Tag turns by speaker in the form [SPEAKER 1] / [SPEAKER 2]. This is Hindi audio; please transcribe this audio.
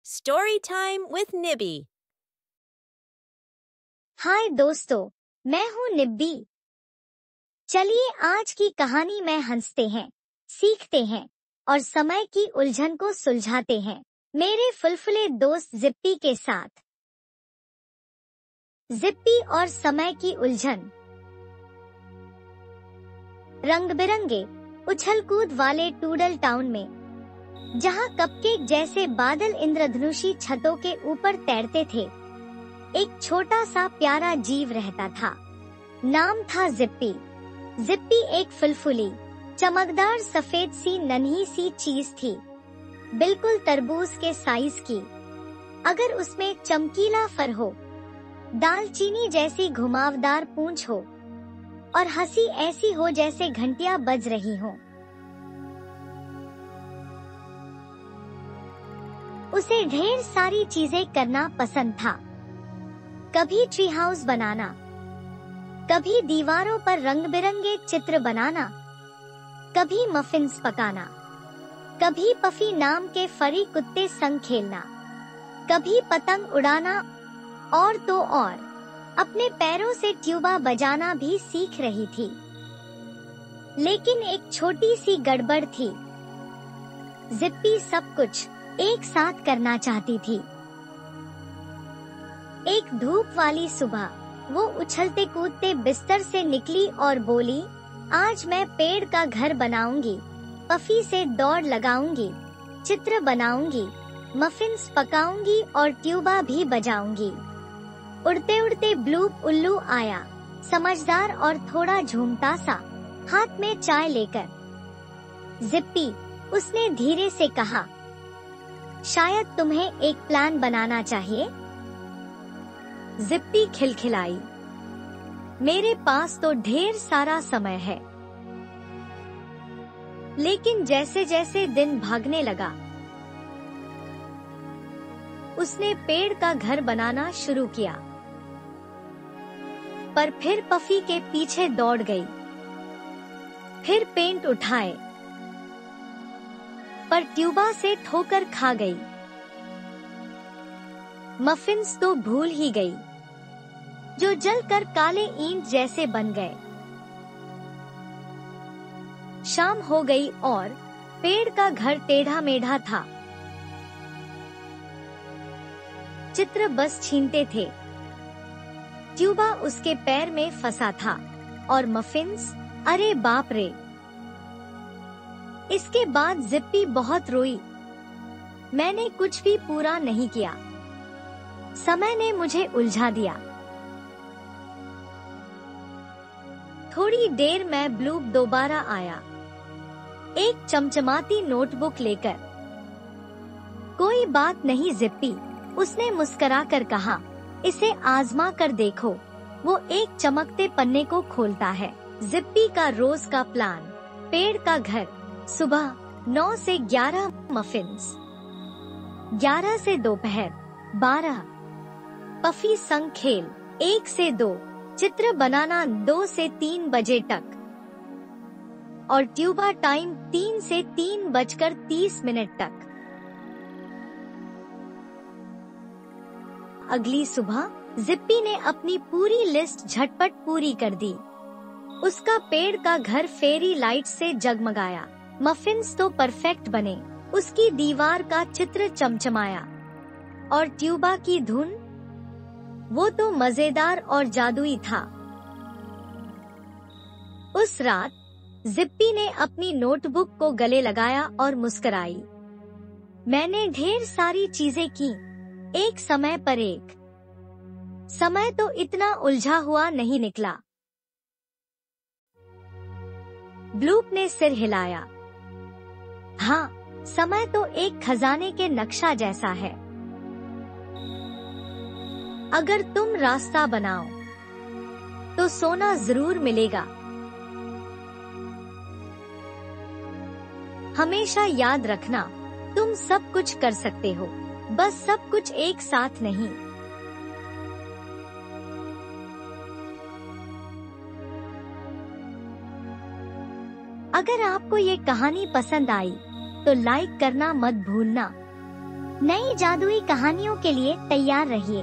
[SPEAKER 1] Story time with Nibby.
[SPEAKER 2] हाय दोस्तों, मैं हूँ निब्बी। चलिए आज की कहानी में हंसते हैं, सीखते हैं और समय की उलझन को सुलझाते हैं मेरे फुलफुले दोस्त जिप्पी के साथ। जिप्पी और समय की उलझन। रंग बिरंगे उछल कूद वाले टूडल टाउन में, जहाँ कपकेक जैसे बादल इंद्रधनुषी छतों के ऊपर तैरते थे, एक छोटा सा प्यारा जीव रहता था। नाम था जिप्पी। जिप्पी एक फुलफुली, चमकदार सफेद सी नन्ही सी चीज थी, बिल्कुल तरबूज के साइज की। अगर उसमें चमकीला फर हो, दालचीनी जैसी घुमावदार पूंछ हो और हंसी ऐसी हो जैसे घंटियां बज रही हों। उसे ढेर सारी चीजें करना पसंद था। कभी ट्री हाउस बनाना, कभी दीवारों पर रंग बिरंगे चित्र बनाना, कभी मफिन्स पकाना, कभी पफी नाम के फरी कुत्ते संग खेलना, कभी पतंग उड़ाना और तो और अपने पैरों से ट्यूबा बजाना भी सीख रही थी। लेकिन एक छोटी सी गड़बड़ थी। जिप्पी सब कुछ एक साथ करना चाहती थी। एक धूप वाली सुबह वो उछलते कूदते बिस्तर से निकली और बोली, आज मैं पेड़ का घर बनाऊंगी, पफी से दौड़ लगाऊंगी, चित्र बनाऊंगी, मफिन्स पकाऊंगी और ट्यूबा भी बजाऊंगी। उड़ते उड़ते ब्लूप उल्लू आया, समझदार और थोड़ा झूमता सा, हाथ में चाय लेकर। जिप्पी, उसने धीरे से कहा, शायद तुम्हें एक प्लान बनाना चाहिए। जिप्पी खिलखिलाई, मेरे पास तो ढेर सारा समय है। लेकिन जैसे जैसे दिन भागने लगा, उसने पेड़ का घर बनाना शुरू किया। पर फिर पफी के पीछे दौड़ गई, फिर पेंट उठाए, पर ट्यूबा से ठोकर खा गई। मफिन्स तो भूल ही गई, जो जलकर काले ईंट जैसे बन गए। शाम हो गई और पेड़ का घर टेढ़ा मेढ़ा था। चित्र बस छीनते थे, ट्यूबा उसके पैर में फंसा था और मफिन्स, अरे बाप रे। इसके बाद जिप्पी बहुत रोई। मैंने कुछ भी पूरा नहीं किया, समय ने मुझे उलझा दिया। थोड़ी देर में ब्लूप दोबारा आया, एक चमचमाती नोटबुक लेकर। कोई बात नहीं जिप्पी, उसने मुस्कुराकर कहा, इसे आजमा कर देखो। वो एक चमकते पन्ने को खोलता है। जिप्पी का रोज का प्लान, पेड़ का घर, सुबह 9 से 11 मफिन्स, 11 से दोपहर 12 पफी संग खेल, 1 से 2 चित्र बनाना, 2 से 3 बजे तक और ट्यूबा टाइम 3 से 3:30 तक। अगली सुबह जिप्पी ने अपनी पूरी लिस्ट झटपट पूरी कर दी। उसका पेड़ का घर फेरी लाइट से जगमगाया, मफिन्स तो परफेक्ट बने, उसकी दीवार का चित्र चमचमाया और ट्यूबा की धुन, वो तो मजेदार और जादुई था। उस रात जिप्पी ने अपनी नोटबुक को गले लगाया और मुस्कुराई। मैंने ढेर सारी चीजें की, एक समय पर एक। समय तो इतना उलझा हुआ नहीं निकला। ब्लूप ने सिर हिलाया, हाँ, समय तो एक खजाने के नक्शा जैसा है। अगर तुम रास्ता बनाओ तो सोना जरूर मिलेगा। हमेशा याद रखना, तुम सब कुछ कर सकते हो, बस सब कुछ एक साथ नहीं। अगर आपको ये कहानी पसंद आई तो लाइक करना मत भूलना। नई जादुई कहानियों के लिए तैयार रहिए।